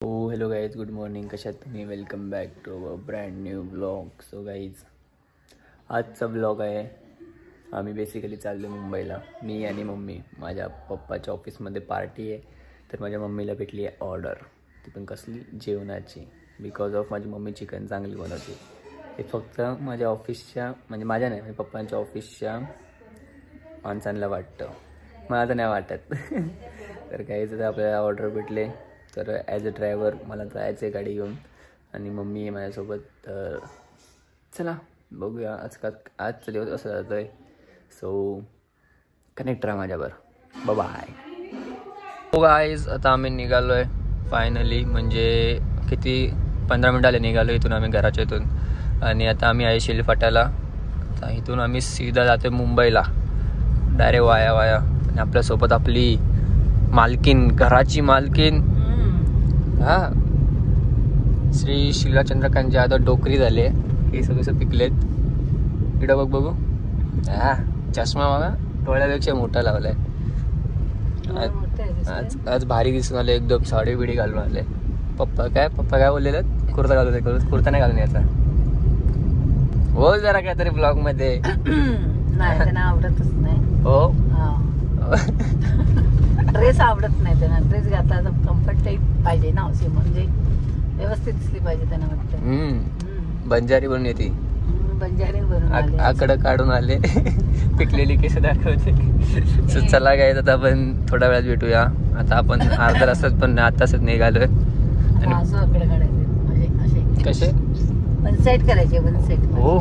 Hello guys, good morning. कशात तुम्ही? Welcome back to a brand new blog. So guys, आजचा blog आहे. आम्ही बेसिकली चाललो मुंबईला, मी आणि मम्मी. माझ्या पप्पाच्या ऑफिसमध्ये पार्टी आहे, तर माझ्या मम्मीला भेटली आहे ऑर्डर. ती पण कसली? जेवणाची. बिकॉज ऑफ माझी मम्मी चिकन चांगली बनवते. हे फक्त माझ्या ऑफिसच्या, म्हणजे माझ्या नाही, माझ्या पप्पांच्या ऑफिसच्या माणसांना वाटतं, मला तर नाही वाटत. तर काहीच तर आपल्याला ऑर्डर भेटले. तर ॲज अ ड्रायव्हर मला जायचं आहे गाडी घेऊन, आणि मम्मी आहे माझ्यासोबत. तर चला बघूया आजचा दिवस असं जातो आहे. सो कनेक्ट राहा माझ्यावर. बाय. हो गाईज, आता आम्ही निघालो आहे फायनली. म्हणजे किती 15 मिनिट आले निघालो इथून आम्ही घराच्या इथून. आणि आता आम्ही आहे शिली फाट्याला. तर इथून आम्ही सीधा जातो मुंबईला डायरेक्ट वाया. आणि आपल्यासोबत आपली मालकीन, घराची मालकीन, हा, श्री शिला चंद्रकांत जाधव. डोकरी झाले, हे सगळे पिकलेत. इकडं बघू. हा, चष्मा बघा, डोळ्यापेक्षा मोठा लावलाय. आज भारी दिसून आले एकदम. साडी बिडी घालून आले. पप्पा काय बोललेलं? कुर्ता घालून. कुर्ता नाही घालून याचा. बोल जरा काहीतरी ब्लॉग मध्ये. नाही, त्यांना आवडतच नाही. हो, ड्रेस आवडत नाही त्यांना. ड्रेस घातला तर कम्फर्ट टाईप पाहिजे ना, असे म्हणजे व्यवस्थित दिसली पाहिजे त्यांना वाटतं. बंजारी बनून येते. बंजारी बनून आकडं काढून आले. पिकलेली केस दाखवते. चला काय, आता आपण थोड्या वेळात भेटूया. आता आपण अर्धा तासात पण आताच निघालोय. असं आकडे काढायचे म्हणजे असे कसे? वन साईड करायचे. One side. हो,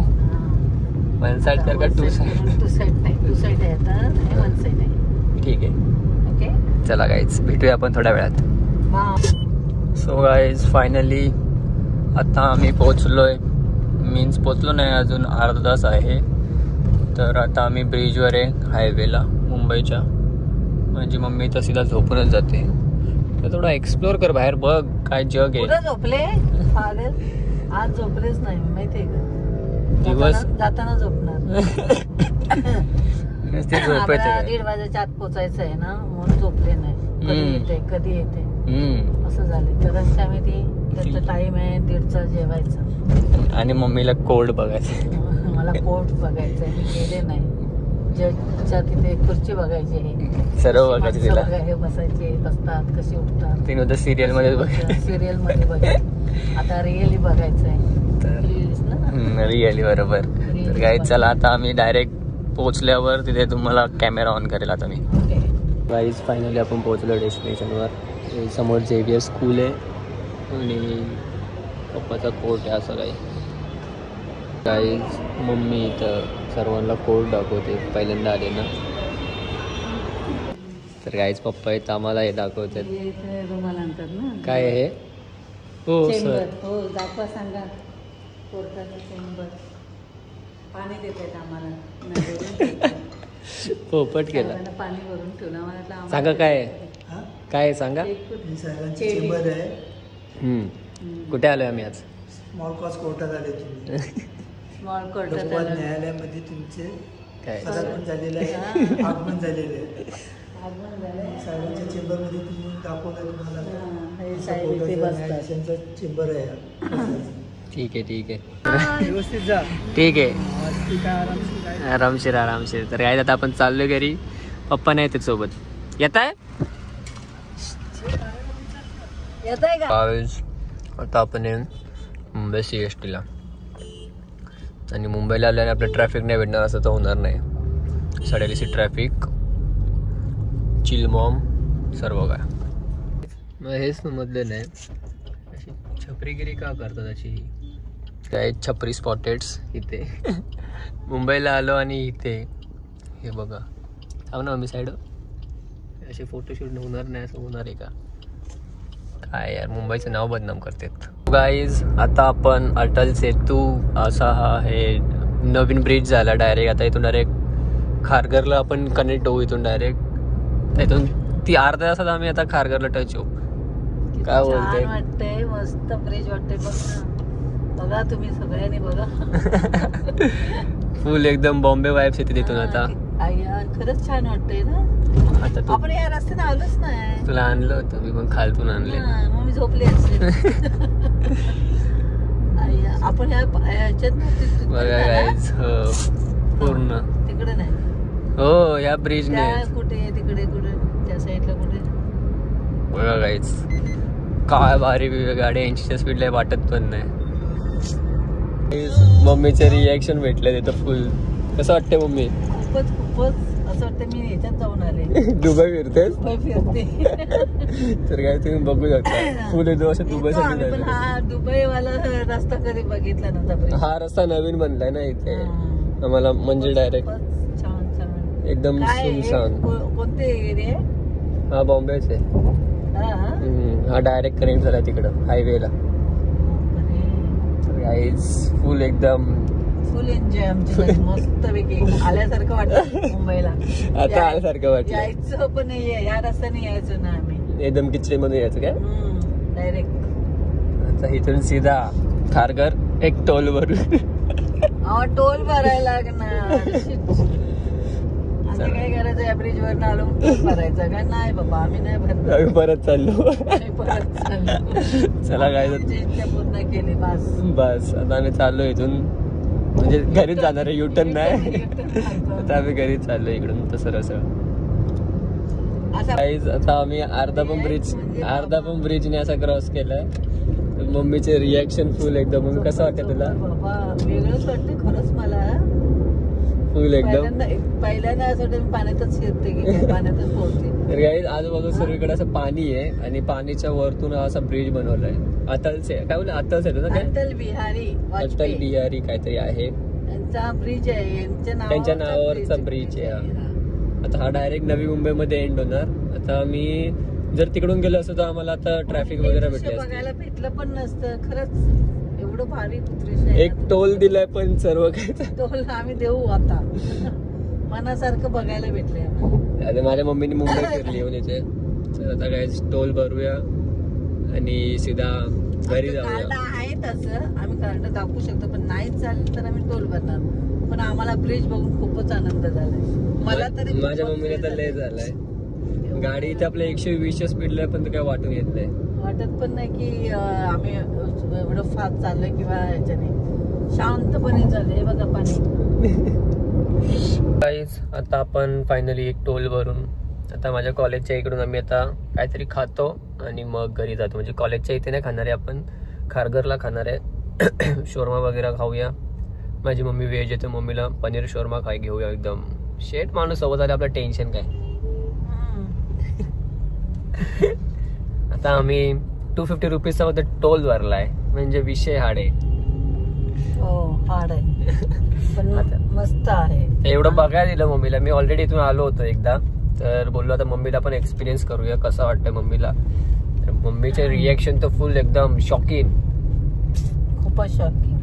वन साईड कर का टू साईड? टू साईड नाही, टू साईड आहे आता, वन साईड आहे. ठीक आहे. ओके, चला गाईज, भेटूया आपण थोड्या वेळात. सो गाईज, फायनली आता आम्ही पोचलोय. पोचलो नाही अजून, अर्धा तास आहे. तर आता आम्ही ब्रिजवर आहे, हायवेला मुंबईच्या. माझी मम्मी तर सीधा झोपूनच जाते. तर थोडा एक्सप्लोर कर, बाहेर बघ काय जग आहे. झोपले पागल? आज झोपलेच नाही, माहितीये का? दिवस जाताना झोपणार. नुसते झोपायचे. 1:30 वाजायच्या आत पोचायचं आहे ना, म्हणून झोपले नाही. कधी येते असं झालं. तर आम्ही त्याचा टाइम आहे 1:30चा जेवायचा. आणि मम्मीला कोर्ट बघायचं. मला कोर्ट बघायचं आहे, मी गेले नाही. जजच्या तिथे खुर्ची बघायची आहे, सर्व बघायचं तिला. बसायचे, बसतात, कसे उठतात. तीन होतं सिरियल मध्ये बघायचं. सिरियल मध्ये बघायचं. आता रिअली बघायचं आहे. रिअली बरोबर. तर काय, चला आता आम्ही डायरेक्ट पोहोचल्यावर तिथे तुम्हाला कॅमेरा ऑन करेल आता मी. गाईज, फायनली आपण पोहोचलो डेस्टिनेशनवर. समोर झेवियर स्कूल आहे आणि पप्पाचा कोर्ट आहे असं काही. गाईज, मम्मी इथं सर्वांना कोर्ट दाखवते, पहिल्यांदा आले ना. तर गाईज, पप्पा इथं आम्हाला हे दाखवतात. काय आहे? हो सर. हो, दाखवा, सांगा. कोर्टाचा चेंबर. पाणी देत आहेत आम्हाला. पोपट केला. पाणी भरून ठेवलं आम्हाला. सांगा काय काय सांगा. चेंबर आहे. कुठे आलोय आम्ही आज? स्मॉल कॉज कोर्टात आले तुम्ही. स्मॉल कोर्ट न्यायालयामध्ये तुमचे काय पदार्पण झालेलं आहे, आगमन झालेलं आहे. साहेबांच्या चेंबरमध्ये तुम्ही दाखवलं तुम्हाला चेंबर आहे. ठीक आहे. व्यवस्थित जा. ठीक आहे. आरामशीर. तर काय, आता आपण चाललोय घरी. पप्पा नाही येतात सोबत. येत आहे आता आपण मुंबई CST ला. आणि मुंबईला आल्याने आपलं ट्रॅफिक नाही भेटणार असं तर होणार नाही. सडेलीसी ट्रॅफिक, चिलमॉम, सर्व काय. मग हेच समजलं नाही, अशी छपरीगिरी का करतात अशी. काय छपरी स्पॉटेड्स इथे. मुंबईला आलो आणि इथे हे बघा. थांब ना मम्मी साईड. असे फोटोशूट होणार नाही असं होणार आहे का काय यार? मुंबईचं नाव बदनाम करतात. गाईज, आता आपण अटल सेतू असा हा हे नवीन ब्रिज झाला डायरेक्ट. आता इथून डायरेक्ट खारघरला आपण कनेक्ट होऊ. इथून डायरेक्ट इथून ती अर्ध्या तासात आम्ही आता खारघरला टच होऊ. काय बोलते? वाटतंय, मस्त ब्रिज वाटतंय. बघा तुम्ही सगळ्यांनी बघा. फुल एकदम बॉम्बे वाईब्स येते तिथून आता. खरंच छान वाटतंय ना. आता तू आपण या रस्त्याने आलोच नाही. तुला आणलं होतं मी पण खालतून आणले. हा, मग मी झोपले असेल. आपण ह्याच्यात बघा गाईज पूर्ण तिकडे नाही. हो या ब्रिज ने कुठे तिकडे कुठे त्या साईडला कुठे बघा गाईज काय भारी गाडी 80च्या स्पीडला वाटत पण नाही. मम्मीचे रिॲक्शन भेटले तिथं फुल. कसं वाटते मम्मी? खूपच असं वाटतं मी ह्याच्यात जाऊन आले. दुबई फिरते दुबई फिरते. तर काय तुम्ही बघू शकता फुल एकदम असं दुबईसाठी. पण हा दुबई वाला रस्ता कधी बघितला नव्हता. हा रस्ता नवीन बनलाय ना इथे आम्हाला, म्हणजे डायरेक्ट छान छान एकदम सुनसान. कोणते एरिया? हा बॉम्बेच आहे. हा डायरेक्ट कनेक्ट झाला तिकडं हायवेला. फुल एकदम फुल एन्जॉय आमची मस्त पैकी आल्यासारखं वाटतं मुंबईला. आता आल्यासारखं वाटलं. यायचं पण नाही, या रस्त्याने यायचो ना आम्ही. एकदम किचरे मध्ये यायचं काय डायरेक्ट. आता इथून सीधा खारघर एक टोल भरून. टोल भरायला लागणार. असं काय करायचं या ब्रिज वर आलो टोल भरायचं का? नाही बाबा आम्ही नाही भरणार. आम्ही परत चाललो. चला काय इच्छा पूर्ण केली बस आता आम्ही चाललो इथून, म्हणजे घरीच जाणार आहे. युटर्न नाही आता आम्ही घरीच चाललो इकडून तसं रसळ. आता आम्ही अर्धा पण ब्रिजने असा क्रॉस केलाय. मम्मीचे रिॲक्शन फुल एकदम. मम्मी कसं वाटतं तुला? बाबा वेगळंच वाटतं खरंच मला. फुल एकदम पहिल्यांदा असं वाटतं मी पाण्यातच शिरते की पाण्यातच पोहते. तर काही आजूबाजू सर्वीकडे असं पाणी आहे आणि पाणीच्या वरतून असा ब्रिज बनवलाय. अटलचे काय बोलले? अटल ना काय? अटल बिहारी काहीतरी आहे. यांचा ब्रिज आहे, त्यांच्या नावावरचा ब्रिज आहे. आता हा डायरेक्ट नवी मुंबईमध्ये एंड होणार. आता आम्ही जर तिकडून गेलो असतो तर आम्हाला आता ट्रॅफिक वगैरे बघायला भेटलं पण नसतं. खरंच एवढं भारी दृश्य. एक टोल दिलाय पण सर्व काही टोल आम्ही देऊ आता. मनासारखं बघायला भेटलंय. आता माझ्या मम्मीने मुंबई फिरली येऊन इथे. तर आता काय टोल भरूया आणि सीधा घरी जाऊया. आहे तसं आम्ही कार्ड दाखवू शकतो, पण नाही चालेल तर आम्ही टोल भरणार. पण आम्हाला ब्रिज बघून खूपच आनंद झालाय. मला तरी माझ्या मम्मीला तर लय झालाय. गाडी इथे आपल्या 120च्या स्पीडला पण काय वाटून येत नाही. वाटत पण नाही की आम्ही एवढं फास्ट चाललोय किंवा ह्याच्याने. शांतपणे चाललंय बघा पाणी. आता आपण फायनली एक टोल भरून आता माझ्या कॉलेजच्या इकडून आम्ही आता काहीतरी खातो आणि मग घरी जातो. म्हणजे कॉलेजच्या इथे नाही खाणार आहे आपण, खारघरला खाणार आहे. शोरमा वगैरे खाऊया. माझी मम्मी व्हेज येते, मम्मीला पनीर शोरमा खाय घेऊया. एकदम शेट माणूस सोबत आले, आपलं टेन्शन काय. आता आम्ही 250 रुपीजचा फक्त टोल भरलाय, म्हणजे विषय हाड आहे. हो हाड आहे पण मस्त आहे. एवढं बघायला दिलं मम्मीला. मी ऑलरेडी इथून आलो होतो एकदा, तर बोललो आता मम्मीला पण एक्सपिरियन्स करूया कसं वाटतंय मम्मीला. तर मम्मीचे रिॲक्शन तर फुल एकदम शॉकिंग, खूपच शॉकिंग.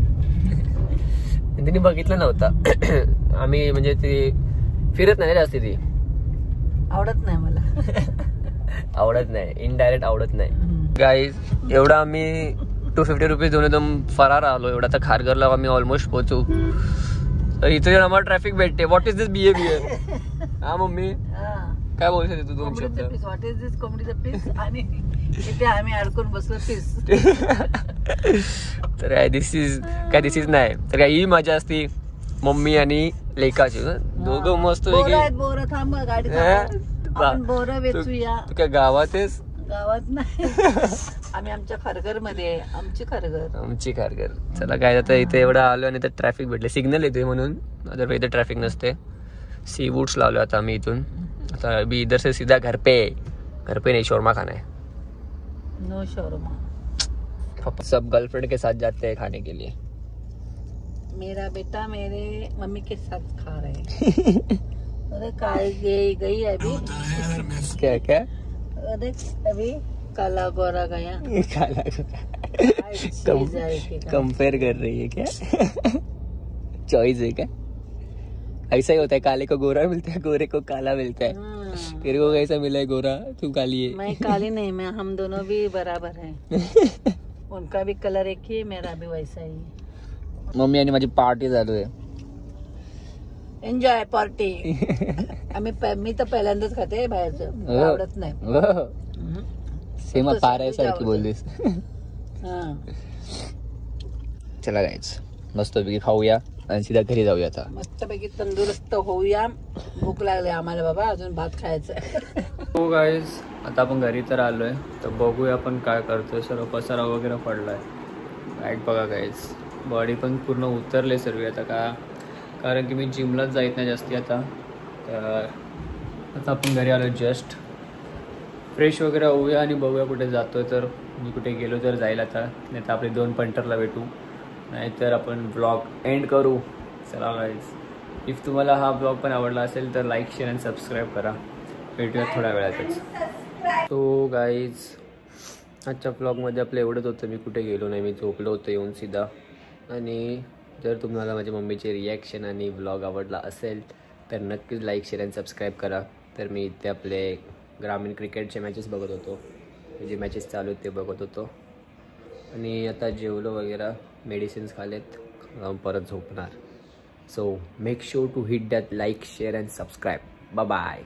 तिने बघितलं नव्हतं आम्ही, म्हणजे ती फिरत नाही जास्ती. ती आवडत नाही मला. आवडत नाही, इनडायरेक्ट आवडत नाही. गाईज एवढा आम्ही 250 रुपीज देऊन एकदम फरार आलो. एवढा तर खारघरला आम्ही ऑलमोस्ट पोहोचू. तर इथे आम्हाला ट्रॅफिक भेटते. What is this behaviour? हा मम्मी काय बोलू शकते तू? 2 शब्द. व्हॉट इज दिस कोंबडीचं पीस आणि इथे आम्ही अडकून बसलो पीस. तर काय दिस इज नाही तर काय ही मजा असती मम्मी आणि लेकाची. दोघं मस्त बोर थांब गाडी बोर वेचूया. तू काय गावात आहेस? गावात नाही, आम्ही आमच्या खारघर मध्ये. आमची खारघर. चला काय आता इथे एवढं आलो आणि तर ट्रॅफिक भेटले, सिग्नल येते म्हणून. अदर इथे ट्रॅफिक नसते. सी वूड्स लावलो आता आम्ही इथून. आता अभी इधर से सीधा घर पे नहीं, शोरमा खाना है. नो शोरमा. सब गर्लफ्रेंड के साथ जाते हैं खाने के लिए. मेरा बेटा मेरे मम्मी के साथ खा रहे हैं. अरे काय गई अभी क्या अरे अभी काला गोरा गया. कंपेयर कर रही है क्या? चॉइस है क्या? ऐसा ही होता है, काले को गोरा मिलता है, गोरे को काला मिलता है. तेरे को कैसा मिला है? गोरा, तू काली है. मैं काली नहीं, मैं हम दोनों भी बराबर हैं. उनका भी कलर एक ही, मेरा भी वैसा ही. मम्मी आणि माझी पार्टी चालू आहे. Enjoy party. मी तर पहिल्यांदाच खाते बाहेरचं, मला आवडत नाही. सेम पारायसारखी बोललीस. हा. चला गाईज मस्तपैकी खाऊया आणि सीधा घरी जाऊया आता. मस्तपैकी तंदुरुस्त होऊया. भूक लागली आम्हाला बाबा, अजून भात खायचं. हो गाईज आता आपण घरी तर आलोय, तर बघूया आपण काय करतोय. सर्व पसारा वगैरे पडलाय. बॅग बघा गाईज, बॉडी पण पूर्ण उतरले सर्व आता का, कारण की मी जिमलाच जात नाही जास्ती आता. तर आता आपण घरी आलो, जस्ट फ्रेश वगैरे होऊया आणि बघूया कुठे जातोय. तर मी कुठे गेलो तर जाईल आता, नाही तर आपले 2 पंटरला भेटू, नाहीतर आपण ब्लॉग एंड करू. चला गाईज, इफ तुम्हाला हा ब्लॉग पण आवडला असेल तर लाईक शेअर आणि सबस्क्राईब करा. भेटूया थोड्या वेळातच. तो गाईज आजच्या ब्लॉगमध्ये आपलं एवढंच होतं. मी कुठे गेलो नाही, मी झोपलो होतो येऊन सीधा. आणि जर तुम्हाला माझ्या मम्मीचे रिॲक्शन आणि ब्लॉग आवडला असेल तर नक्कीच लाईक शेअर आणि सबस्क्राईब करा. तर मी इथे आपले ग्रामीण क्रिकेटचे मॅचेस बघत होतो, जे मॅचेस चालू आहेत ते बघत होतो. आणि आता जेवलो वगैरे, मेडिसिन्स खालेत, परत झोपणार. So make sure to hit that like share and subscribe. Bye bye.